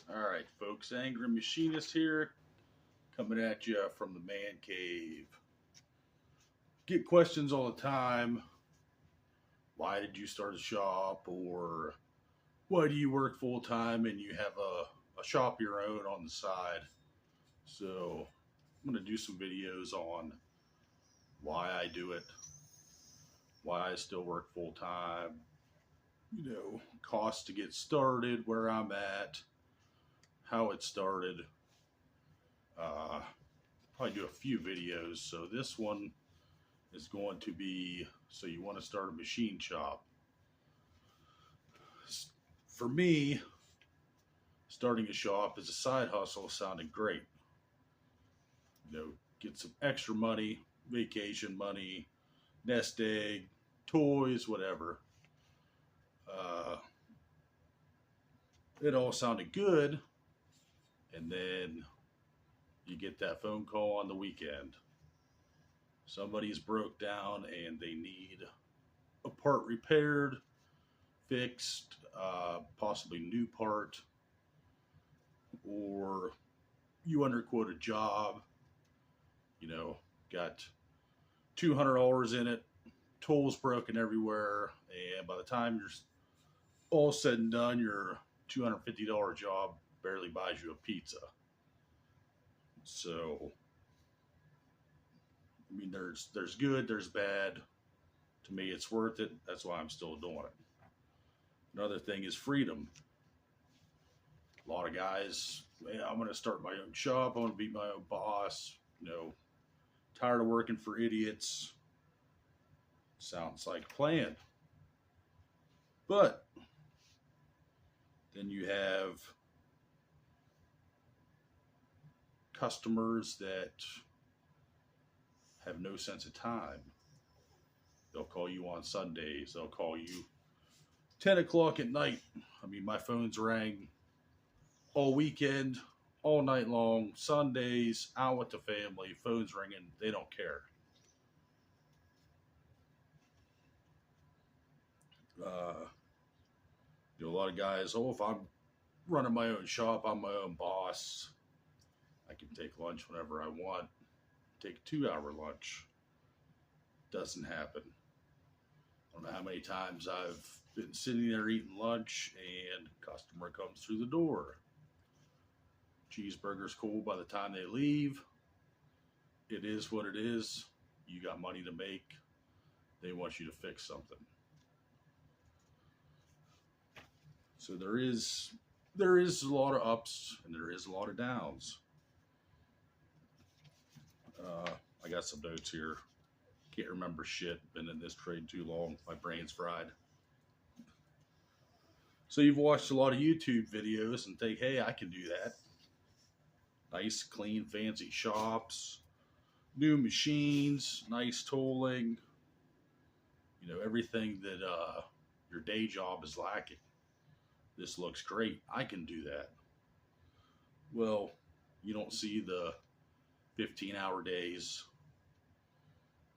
All right, folks, Angry Machinist here, coming at you from the man cave. Get questions all the time. Why did you start a shop? Or why do you work full time and you have a shop of your own on the side? So, I'm going to do some videos on why I do it, why I still work full time, costs to get started, where I'm at, how it started. Uh, Probably do a few videos. So, this one is going to be so you want to start a machine shop. For me, starting a shop as a side hustle sounded great. Get some extra money, vacation money, nest egg, toys, whatever. Uh, it all sounded good, and then you get that phone call on the weekend. Somebody's broke down and they need a part repaired, fixed, possibly new part, or you underquote a job, got $200 in it, tools broken everywhere, and by the time you're all said and done, your $250 job barely buys you a pizza. So, I mean, there's good, there's bad. To me, it's worth it. That's why I'm still doing it. Another thing is freedom. A lot of guys, I'm going to start my own shop. I want to be my own boss. Tired of working for idiots. Sounds like a plan. But then you have customers that have no sense of time. They'll call you on Sundays. They'll call you 10 o'clock at night. I mean, my phone's rang all weekend, all night long, Sundays, out with the family, phone's ringing. They don't care. A lot of guys, if I'm running my own shop, I'm my own boss. I can take lunch whenever I want. Take a 2 hour lunch. Doesn't happen. I don't know how many times I've been sitting there eating lunch and a customer comes through the door. Cheeseburger's cool by the time they leave. It is what it is. You got money to make. They want you to fix something. So there is a lot of ups and there is a lot of downs. I got some notes here. Can't remember shit. Been in this trade too long. My brain's fried. So you've watched a lot of YouTube videos and think, hey, I can do that. Nice, clean, fancy shops, new machines, nice tooling. Everything that your day job is lacking. This looks great. I can do that. Well, you don't see the 15-hour days,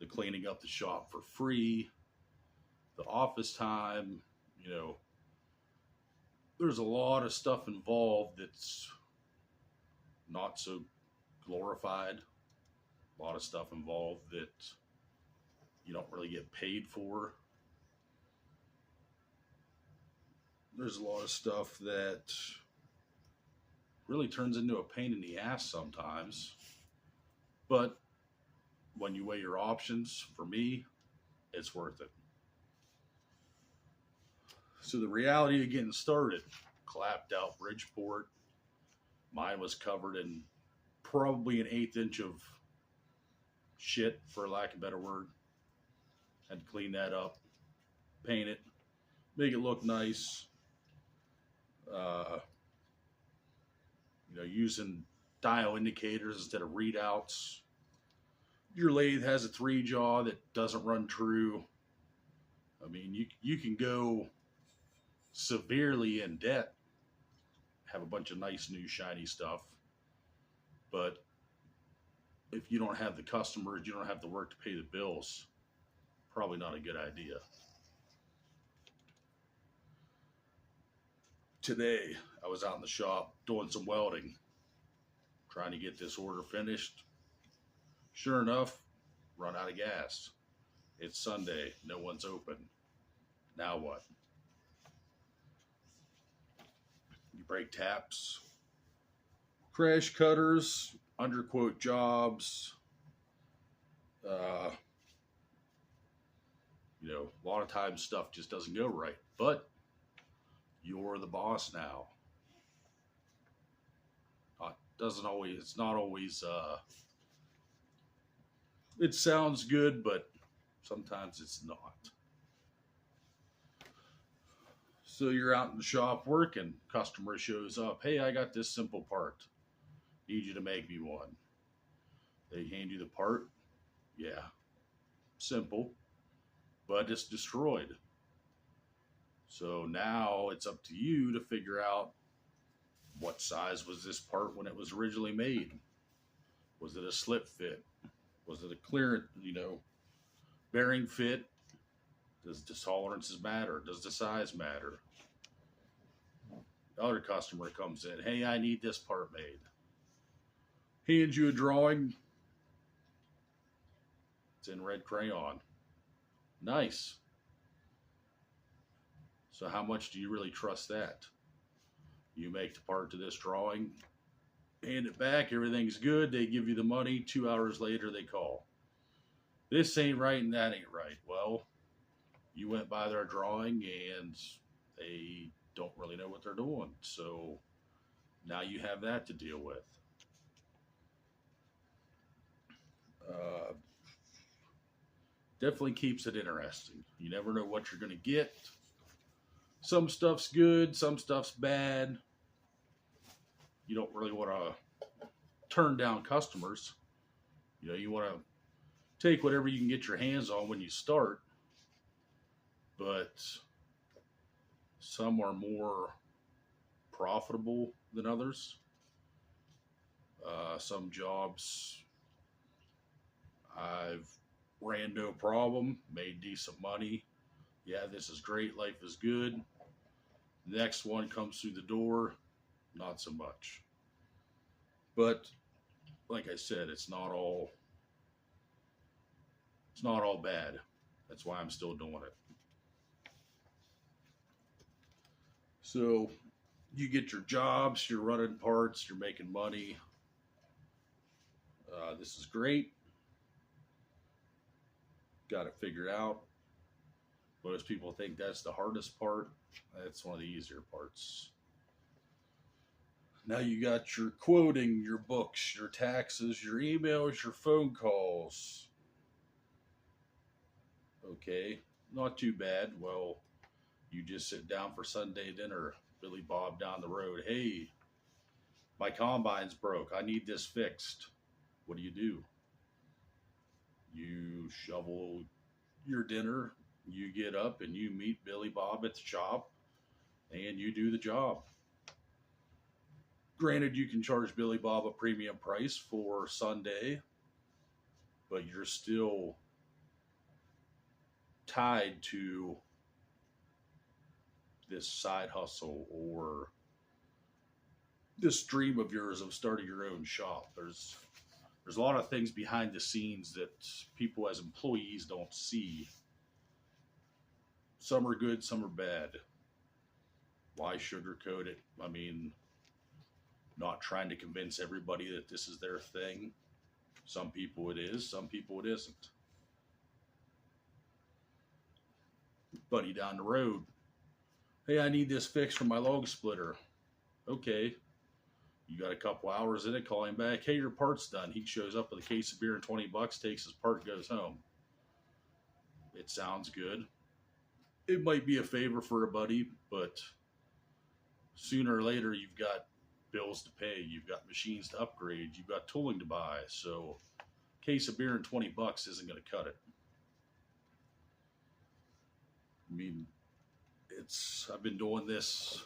the cleaning up the shop for free, the office time. There's a lot of stuff involved that's not so glorified. A lot of stuff involved that you don't really get paid for. There's a lot of stuff that really turns into a pain in the ass sometimes. But when you weigh your options, for me, it's worth it. So the reality of getting started, clapped out Bridgeport. Mine was covered in probably an 1/8 inch of shit, for lack of a better word. Had to clean that up, paint it, make it look nice. Using dial indicators instead of readouts. Your lathe has a 3-jaw that doesn't run true. I mean, you can go severely in debt, have a bunch of nice new shiny stuff, but if you don't have the customers, you don't have the work to pay the bills, probably not a good idea. Today, I was out in the shop doing some welding, trying to get this order finished. Sure enough, run out of gas. It's Sunday, no one's open. Now what? You break taps, crash cutters, underquote jobs. Uh, a lot of times stuff just doesn't go right. But you're the boss now. It's not always, it sounds good, but sometimes it's not. So you're out in the shop working, customer shows up. Hey, I got this simple part. Need you to make me one. They hand you the part. Yeah, simple, but it's destroyed. So now it's up to you to figure out what size was this part when it was originally made. Was it a slip fit? Was it a clearance, bearing fit? Does the tolerances matter? Does the size matter? The other customer comes in. Hey, I need this part made. Hands you a drawing. It's in red crayon. Nice. So how much do you really trust that? You make the part to this drawing, hand it back, everything's good, they give you the money, 2 hours later they call. This ain't right and that ain't right. Well, you went by their drawing and they don't really know what they're doing. So now you have that to deal with. Definitely keeps it interesting. You never know what you're going to get. Some stuff's good, some stuff's bad. You don't really want to turn down customers. You want to take whatever you can get your hands on when you start. But some are more profitable than others. Some jobs I've ran no problem, made decent money. Yeah, this is great, life is good. Next one comes through the door, not so much. But like I said, it's not all bad. That's why I'm still doing it. So you get your jobs, you're running parts, you're making money. This is great. Got it figured out. Most people think that's the hardest part. That's one of the easier parts. Now you got your quoting, your books, your taxes, your emails, your phone calls. Okay, not too bad. Well, you just sit down for Sunday dinner. Billy Bob down the road. Hey, my combine's broke. I need this fixed. What do? You shovel your dinner. You get up and you meet Billy Bob at the shop and you do the job. Granted, you can charge Billy Bob a premium price for Sunday, but you're still tied to this side hustle or this dream of yours of starting your own shop. There's a lot of things behind the scenes that people as employees don't see. Some are good, some are bad. Why sugarcoat it? I mean, not trying to convince everybody that this is their thing. Some people it is, some people it isn't. Buddy down the road. Hey, I need this fixed for my log splitter. Okay. You got a couple hours in it, call him back. Hey, your part's done. He shows up with a case of beer and $20, takes his part, goes home. It sounds good. It might be a favor for a buddy, but sooner or later you've got bills to pay. You've got machines to upgrade. You've got tooling to buy. So a case of beer and $20 isn't going to cut it. I mean, I've been doing this.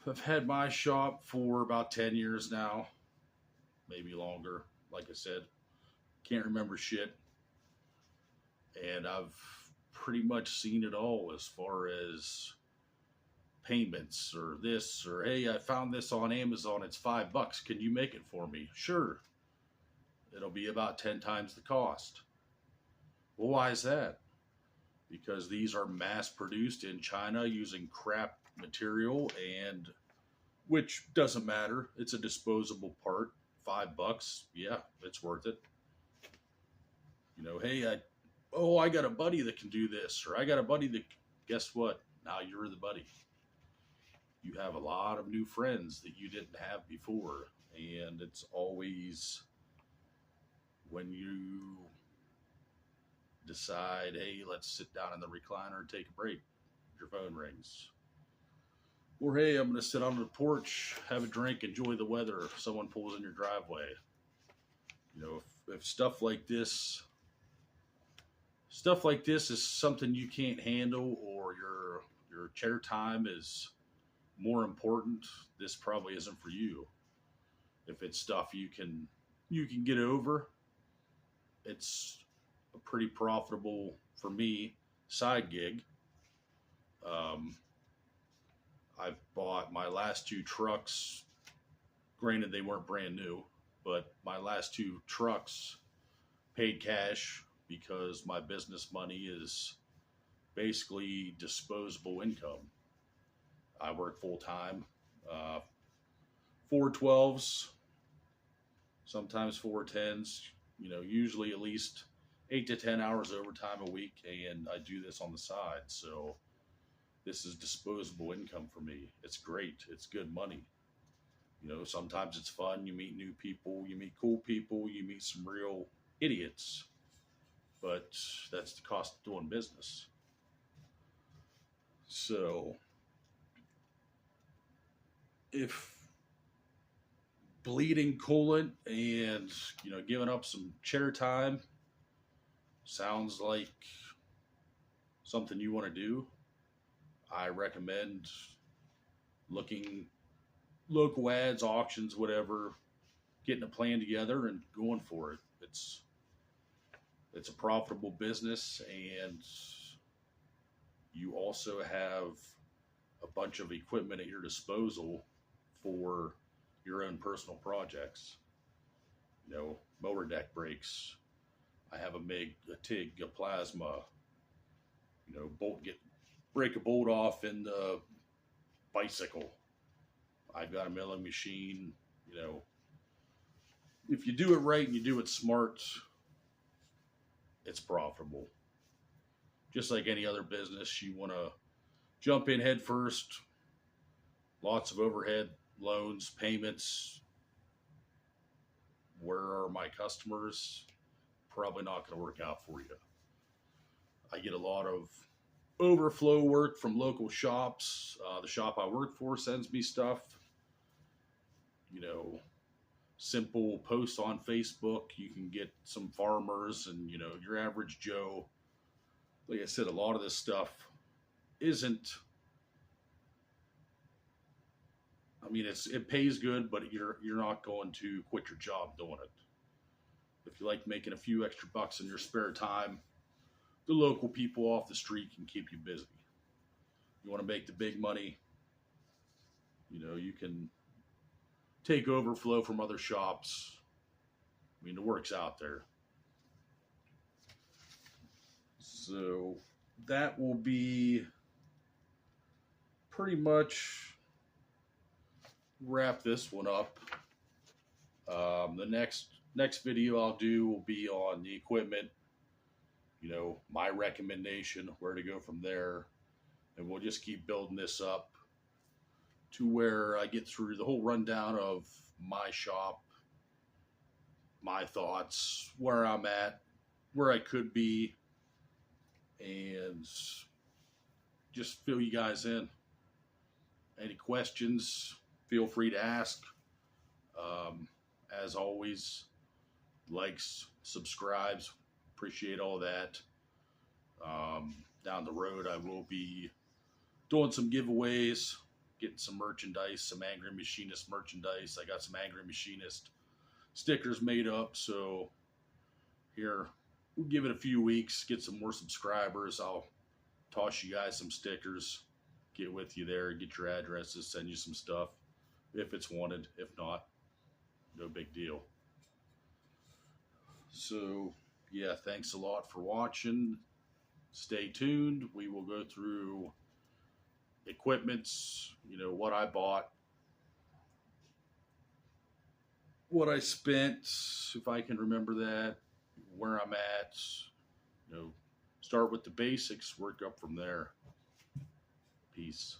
I've had my shop for about 10 years now, maybe longer. Like I said, can't remember shit. And I've pretty much seen it all as far as payments or this, or hey, I found this on Amazon, it's $5. Can you make it for me? Sure. It'll be about 10 times the cost. Well, why is that? Because these are mass produced in China using crap material, and which doesn't matter. It's a disposable part. $5, yeah, it's worth it. You know, hey, I got a buddy that can do this, or I got a buddy that, guess what? Now you're the buddy. You have a lot of new friends that you didn't have before, and it's always when you decide, hey, let's sit down in the recliner and take a break. Your phone rings. Or hey, I'm going to sit on the porch, have a drink, enjoy the weather. Someone pulls in your driveway. You know, if stuff like this is something you can't handle, or your chair time is more important, this probably isn't for you. If it's stuff you can get over, it's a pretty profitable, for me, side gig. I've bought my last 2 trucks. Granted, they weren't brand new, but my last 2 trucks paid cash because my business money is basically disposable income. I work full time, 412s, sometimes 410s, you know, usually at least 8 to 10 hours overtime a week, and I do this on the side. So this is disposable income for me. It's great. It's good money. You know, sometimes it's fun. You meet new people, you meet cool people, you meet some real idiots, but that's the cost of doing business. So if bleeding coolant and, you know, giving up some chair time sounds like something you want to do, I recommend looking local ads, auctions, whatever, getting a plan together and going for it. It's a profitable business, and you also have a bunch of equipment at your disposal for your own personal projects. You know, mower deck brakes. I have a MIG, a TIG, a plasma. You know, break a bolt off in the bicycle. I've got a milling machine. You know, if you do it right and you do it smart, it's profitable. Just like any other business, you want to jump in head first. Lots of overhead, loans, payments. Where are my customers? Probably not going to work out for you. I get a lot of overflow work from local shops. The shop I work for sends me stuff. You know, simple posts on Facebook. You can get some farmers and, you know, your average Joe. Like I said, a lot of this stuff isn't, I mean, it pays good, but you're not going to quit your job doing it. If you like making a few extra bucks in your spare time, the local people off the street can keep you busy. You want to make the big money, you know, you can take overflow from other shops. I mean, the work's out there. So that will be pretty much wrap this one up. The next video I'll do will be on the equipment, you know, my recommendation, where to go from there, and we'll just keep building this up to where I get through the whole rundown of my shop, my thoughts, where I'm at, where I could be, and just fill you guys in. Any questions, feel free to ask. As always, likes, subscribes, appreciate all that. Down the road, I will be doing some giveaways, getting some merchandise, some Angry Machinist merchandise. I got some Angry Machinist stickers made up, so here, we'll give it a few weeks, get some more subscribers. I'll toss you guys some stickers, get with you there, get your addresses, send you some stuff if it's wanted. If not, no big deal. So, yeah, thanks a lot for watching. Stay tuned. We will go through equipments, what I bought, what I spent, if I can remember that, where I'm at, start with the basics, work up from there. Peace.